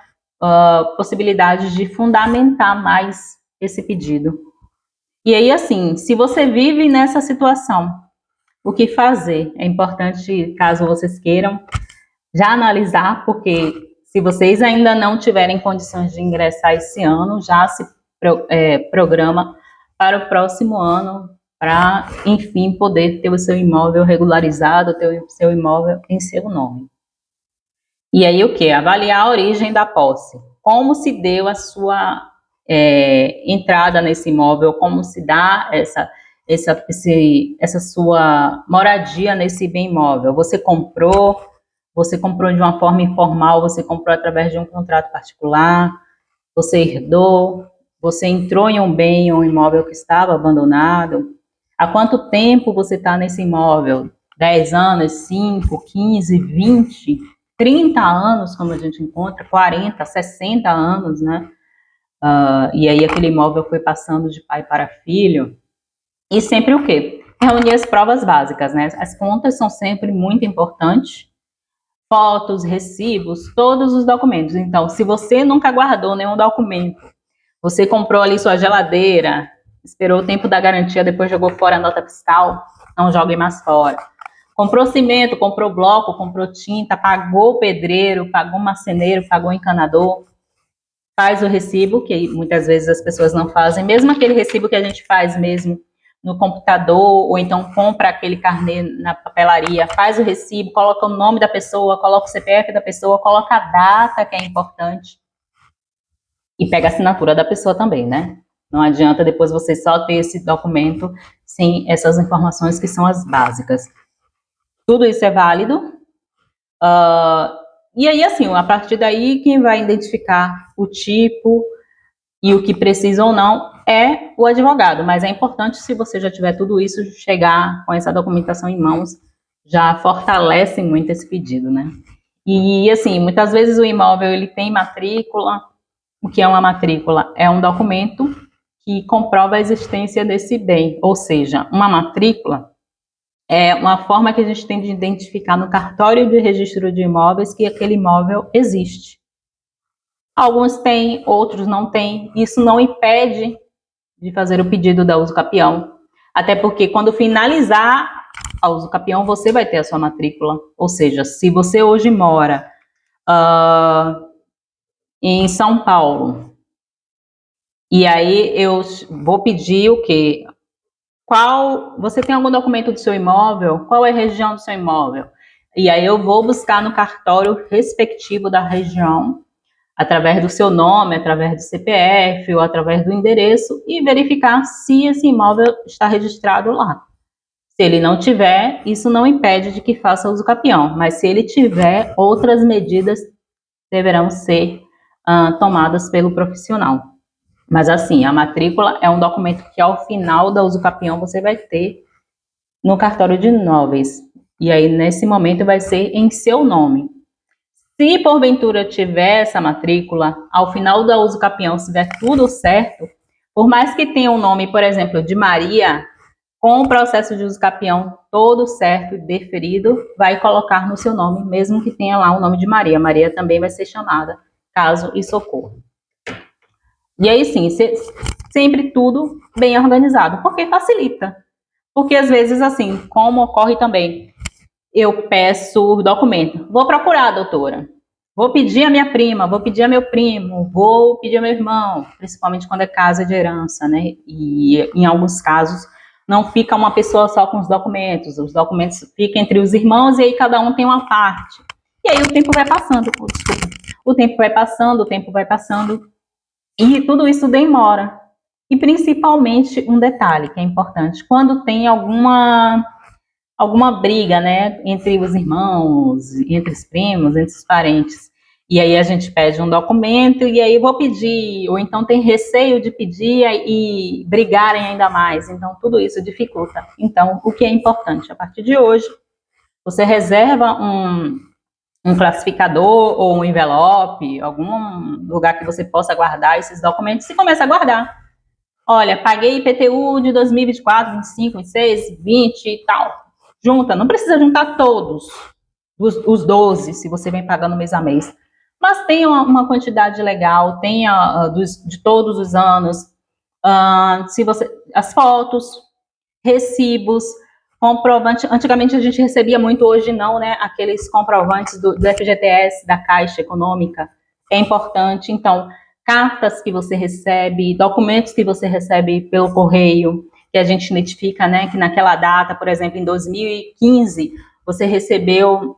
possibilidade de fundamentar mais esse pedido. E aí, assim, se você vive nessa situação, o que fazer? É importante, caso vocês queiram, já analisar, porque se vocês ainda não tiverem condições de ingressar esse ano, já se programa para o próximo ano, para, enfim, poder ter o seu imóvel regularizado, ter o seu imóvel em seu nome. E aí o que? Avaliar a origem da posse. Como se deu a sua entrada nesse imóvel, como se dá essa sua moradia nesse bem imóvel. Você comprou de uma forma informal, você comprou através de um contrato particular, você herdou, você entrou em um bem, um imóvel que estava abandonado. Há quanto tempo você está nesse imóvel? 10 anos, 5, 15, 20, 30 anos, como a gente encontra, 40, 60 anos, né? E aí aquele imóvel foi passando de pai para filho. E sempre o quê? Reunir as provas básicas, né? As contas são sempre muito importantes. Fotos, recibos, todos os documentos. Então, se você nunca guardou nenhum documento, você comprou ali sua geladeira, esperou o tempo da garantia, depois jogou fora a nota fiscal, não jogue mais fora. Comprou cimento, comprou bloco, comprou tinta, pagou o pedreiro, pagou o marceneiro, pagou o encanador, faz o recibo, que muitas vezes as pessoas não fazem, mesmo aquele recibo que a gente faz mesmo no computador, ou então compra aquele carnê na papelaria, faz o recibo, coloca o nome da pessoa, coloca o CPF da pessoa, coloca a data, que é importante, e pega a assinatura da pessoa também, né? Não adianta depois você só ter esse documento sem essas informações que são as básicas. Tudo isso é válido. E aí, assim, a partir daí, quem vai identificar o tipo e o que precisa ou não é o advogado, mas é importante, se você já tiver tudo isso, chegar com essa documentação em mãos, já fortalece muito esse pedido, né? E, assim, muitas vezes o imóvel, ele tem matrícula. O que é uma matrícula? É um documento que comprova a existência desse bem, ou seja, uma matrícula é uma forma que a gente tem de identificar no cartório de registro de imóveis que aquele imóvel existe. Alguns têm, outros não têm. Isso não impede de fazer o pedido da uso capião, até porque quando finalizar a uso capião, você vai ter a sua matrícula. Ou seja, se você hoje mora em São Paulo, e aí eu vou pedir o quê? Você tem algum documento do seu imóvel? Qual é a região do seu imóvel? E aí eu vou buscar no cartório respectivo da região, através do seu nome, através do CPF ou através do endereço, e verificar se esse imóvel está registrado lá. Se ele não tiver, isso não impede de que faça uso capião, mas se ele tiver, outras medidas deverão ser tomadas pelo profissional. Mas assim, a matrícula é um documento que ao final da uso capião você vai ter no cartório de imóveis. E aí, nesse momento, vai ser em seu nome. Se porventura tiver essa matrícula, ao final da uso capião, se der tudo certo, por mais que tenha o nome, por exemplo, de Maria, com o processo de uso capião todo certo e deferido, vai colocar no seu nome, mesmo que tenha lá o nome de Maria. Maria também vai ser chamada, caso isso ocorra. E aí sim, sempre tudo bem organizado, porque facilita. Porque às vezes, assim, como ocorre também, eu peço documento. Vou procurar, doutora. Vou pedir a minha prima, vou pedir a meu primo, vou pedir a meu irmão, principalmente quando é casa de herança, né? E em alguns casos não fica uma pessoa só com os documentos ficam entre os irmãos e aí cada um tem uma parte. E aí o tempo vai passando, desculpa. O tempo vai passando e tudo isso demora. E principalmente um detalhe que é importante, quando tem alguma briga, né, entre os irmãos, entre os primos, entre os parentes, E aí a gente pede um documento e aí vou pedir, ou então tem receio de pedir e brigarem ainda mais. Então tudo isso dificulta. Então o que é importante? A partir de hoje, você reserva um classificador ou um envelope, algum lugar que você possa guardar esses documentos e começa a guardar. Olha, paguei IPTU de 2024, 25, 26, 20 e tal. Junta, não precisa juntar todos, os 12, se você vem pagando mês a mês. Mas tenha uma quantidade legal, tenha de todos os anos, se você, as fotos, recibos, comprovante. Antigamente a gente recebia muito, hoje não, né? Aqueles comprovantes do FGTS, da Caixa Econômica, é importante. Então, cartas que você recebe, documentos que você recebe pelo correio, que a gente identifica, né? Que naquela data, por exemplo, em 2015, você recebeu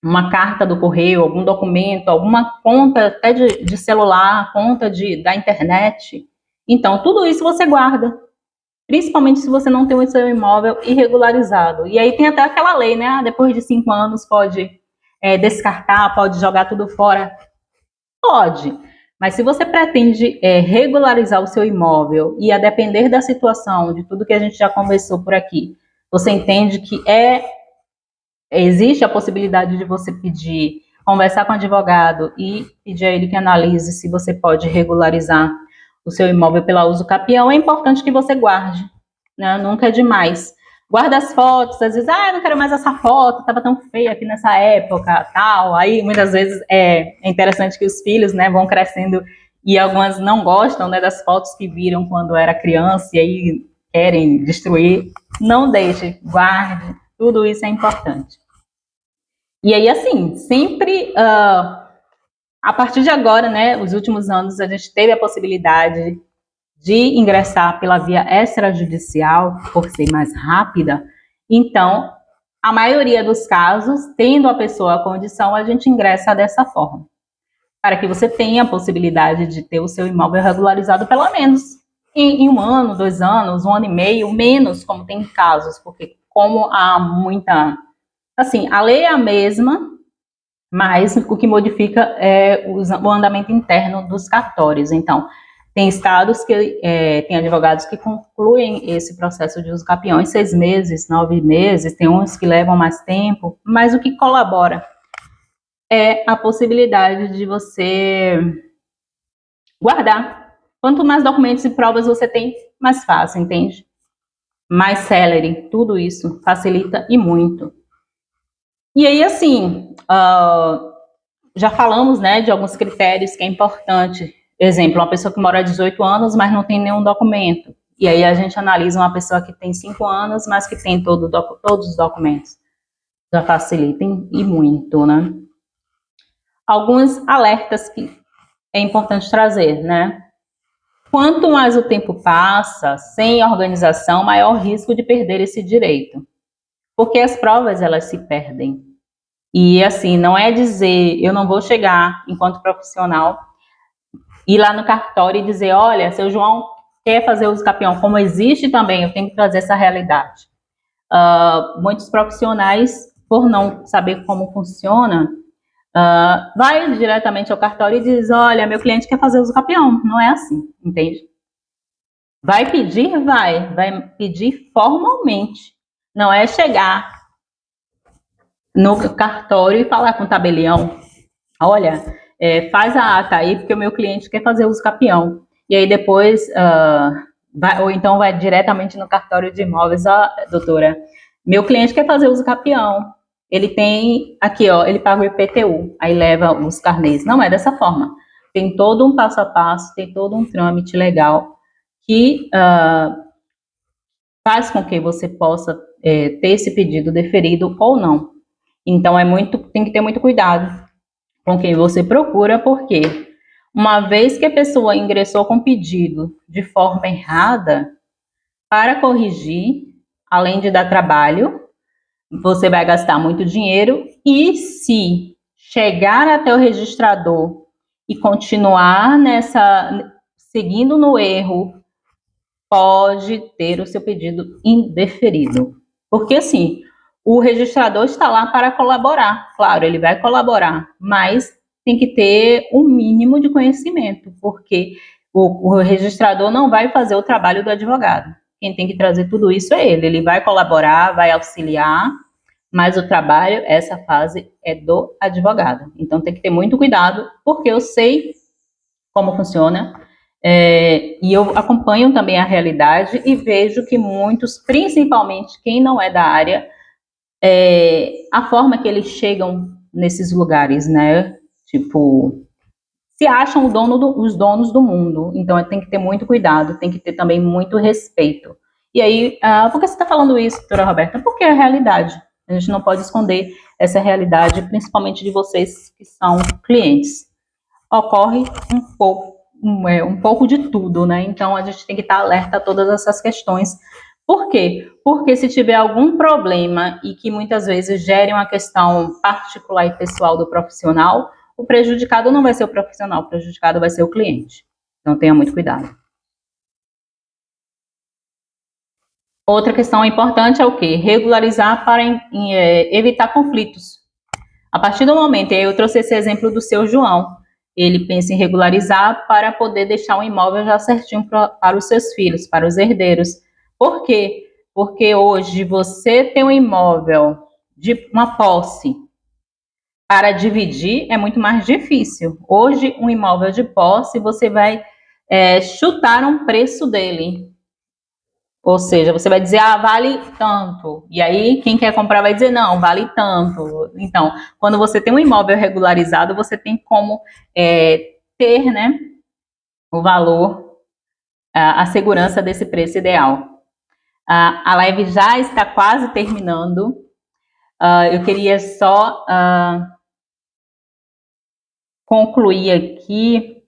uma carta do correio, algum documento, alguma conta até de celular, conta da internet. Então, tudo isso você guarda, principalmente se você não tem o seu imóvel irregularizado. E aí tem até aquela lei, né? Depois de 5 anos pode descartar, pode jogar tudo fora. Pode, mas se você pretende regularizar o seu imóvel e a depender da situação, de tudo que a gente já conversou por aqui, você entende que existe a possibilidade de você pedir, conversar com o advogado e pedir a ele que analise se você pode regularizar o seu imóvel pela uso capião, é importante que você guarde, né? Nunca é demais. Guarda as fotos, às vezes, não quero mais essa foto, estava tão feia aqui nessa época, tal. Aí, muitas vezes, é interessante que os filhos, né, vão crescendo e algumas não gostam, né, das fotos que viram quando era criança e aí querem destruir. Não deixe, guarde, tudo isso é importante. E aí, assim, sempre, a partir de agora, né, os últimos anos, a gente teve a possibilidade de ingressar pela via extrajudicial, por ser mais rápida. Então, a maioria dos casos, tendo a pessoa a condição, a gente ingressa dessa forma, para que você tenha a possibilidade de ter o seu imóvel regularizado pelo menos em 1 ano, 2 anos, 1 ano e meio, menos, como tem casos, porque como há muita... Assim, a lei é a mesma, mas o que modifica é o andamento interno dos cartórios. Então, tem estados que tem advogados que concluem esse processo de uso capião em 6 meses, 9 meses, tem uns que levam mais tempo, mas o que colabora é a possibilidade de você guardar. Quanto mais documentos e provas você tem, mais fácil, entende? Mais célere, tudo isso facilita e muito. E aí, assim, já falamos, né, de alguns critérios que é importante. Exemplo, uma pessoa que mora há 18 anos, mas não tem nenhum documento. E aí a gente analisa uma pessoa que tem 5 anos, mas que tem todos os documentos. Já facilitem e muito, né? Alguns alertas que é importante trazer, né? Quanto mais o tempo passa, sem organização, maior o risco de perder esse direito. Porque as provas, elas se perdem. E assim, não é dizer, eu não vou chegar enquanto profissional, ir lá no cartório e dizer, olha, seu João quer fazer uso capião, como existe também, eu tenho que trazer essa realidade. Muitos profissionais, por não saber como funciona, vai diretamente ao cartório e diz, olha, meu cliente quer fazer uso capião. Não é assim, entende? Vai pedir? Vai pedir formalmente. Não é chegar no cartório e falar com o tabelião, olha, faz a ata aí, porque o meu cliente quer fazer uso capião. E aí depois, ou então vai diretamente no cartório de imóveis, doutora, meu cliente quer fazer uso capião. Ele tem, aqui, ele paga o IPTU, aí leva os carnês. Não é dessa forma. Tem todo um passo a passo, tem todo um trâmite legal que faz com que você possa ter esse pedido deferido ou não. Então, tem que ter muito cuidado com quem você procura, porque uma vez que a pessoa ingressou com pedido de forma errada, para corrigir, além de dar trabalho, você vai gastar muito dinheiro e se chegar até o registrador e continuar seguindo no erro, pode ter o seu pedido indeferido. Porque assim, o registrador está lá para colaborar, claro, ele vai colaborar, mas tem que ter um mínimo de conhecimento, porque o registrador não vai fazer o trabalho do advogado. Quem tem que trazer tudo isso é ele. Ele vai colaborar, vai auxiliar, mas o trabalho, essa fase, é do advogado. Então tem que ter muito cuidado, porque eu sei como funciona, e eu acompanho também a realidade e vejo que muitos, principalmente quem não é da área, a forma que eles chegam nesses lugares, né? Tipo, se acham os donos do mundo. Então tem que ter muito cuidado, tem que ter também muito respeito. E aí, por que você está falando isso, doutora Roberta? Porque é a realidade. A gente não pode esconder essa realidade, principalmente de vocês que são clientes. Ocorre um pouco de tudo, né? Então a gente tem que estar alerta a todas essas questões. Por quê? Porque se tiver algum problema e que muitas vezes gere uma questão particular e pessoal do profissional, o prejudicado não vai ser o profissional, o prejudicado vai ser o cliente. Então tenha muito cuidado. Outra questão importante é o quê? Regularizar para evitar conflitos. A partir do momento, eu trouxe esse exemplo do seu João, ele pensa em regularizar para poder deixar o imóvel já certinho para os seus filhos, para os herdeiros. Por quê? Porque hoje você tem um imóvel de uma posse para dividir é muito mais difícil. Hoje, um imóvel de posse, você vai chutar um preço dele. Ou seja, você vai dizer, vale tanto. E aí, quem quer comprar vai dizer, não, vale tanto. Então, quando você tem um imóvel regularizado, você tem como ter, né, o valor, a segurança desse preço ideal. A live já está quase terminando. Eu queria só concluir aqui.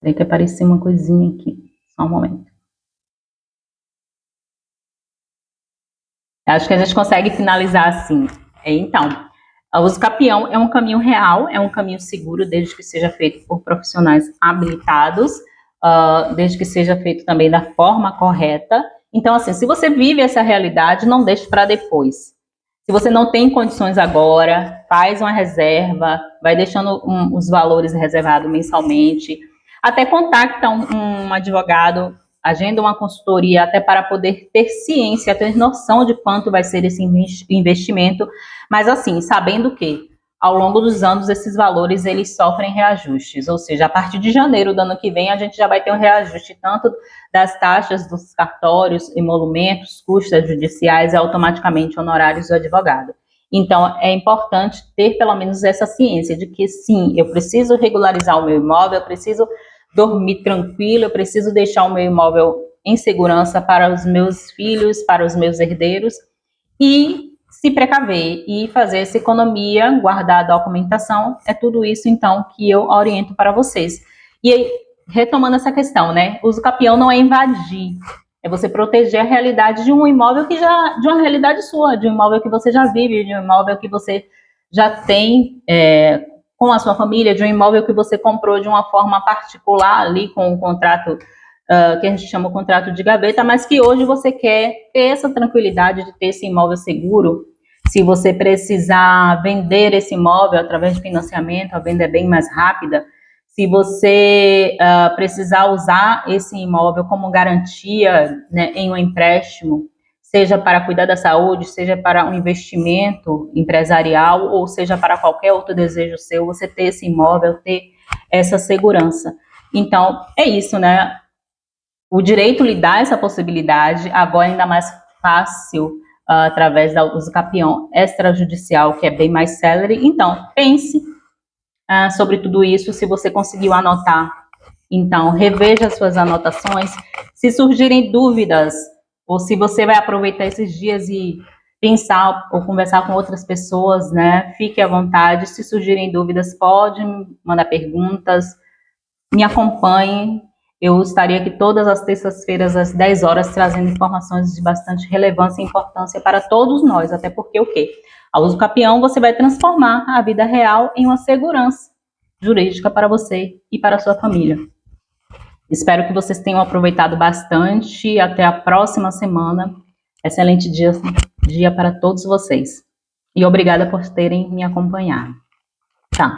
Tem que aparecer uma coisinha aqui. Só um momento. Acho que a gente consegue finalizar assim. Então, o uso capião é um caminho real, é um caminho seguro, desde que seja feito por profissionais habilitados, desde que seja feito também da forma correta. Então, assim, se você vive essa realidade, não deixe para depois. Se você não tem condições agora, faz uma reserva, vai deixando os valores reservados mensalmente, até contacta um advogado, agenda uma consultoria até para poder ter ciência, ter noção de quanto vai ser esse investimento, mas assim, sabendo que ao longo dos anos esses valores eles sofrem reajustes, ou seja, a partir de janeiro do ano que vem a gente já vai ter um reajuste tanto das taxas dos cartórios, emolumentos, custas judiciais e automaticamente honorários do advogado. Então, é importante ter pelo menos essa ciência de que sim, eu preciso regularizar o meu imóvel, eu preciso dormir tranquilo, eu preciso deixar o meu imóvel em segurança para os meus filhos, para os meus herdeiros, e se precaver e fazer essa economia, guardar a documentação, é tudo isso, então, que eu oriento para vocês. E aí, retomando essa questão, né, uso capião não é invadir, é você proteger a realidade de um imóvel que já, de uma realidade sua, de um imóvel que você já vive, de um imóvel que você já tem com a sua família, de um imóvel que você comprou de uma forma particular ali com um contrato que a gente chama o contrato de gaveta, mas que hoje você quer ter essa tranquilidade de ter esse imóvel seguro. Se você precisar vender esse imóvel através de financiamento, a venda é bem mais rápida. Se você precisar usar esse imóvel como garantia, né, em um empréstimo, seja para cuidar da saúde, seja para um investimento empresarial, ou seja para qualquer outro desejo seu, você ter esse imóvel, ter essa segurança. Então, é isso, né? O direito lhe dá essa possibilidade, agora ainda mais fácil, através do uso capião extrajudicial, que é bem mais célere. Então, pense sobre tudo isso, se você conseguiu anotar. Então, reveja as suas anotações. Se surgirem dúvidas, ou se você vai aproveitar esses dias e pensar ou conversar com outras pessoas, né? Fique à vontade. Se surgirem dúvidas, pode mandar perguntas, me acompanhe. Eu estarei aqui todas as terças-feiras, às 10 horas, trazendo informações de bastante relevância e importância para todos nós, até porque o quê? Ao uso capião, você vai transformar a vida real em uma segurança jurídica para você e para a sua família. Espero que vocês tenham aproveitado bastante. Até a próxima semana. Excelente dia para todos vocês. E obrigada por terem me acompanhado. Tá.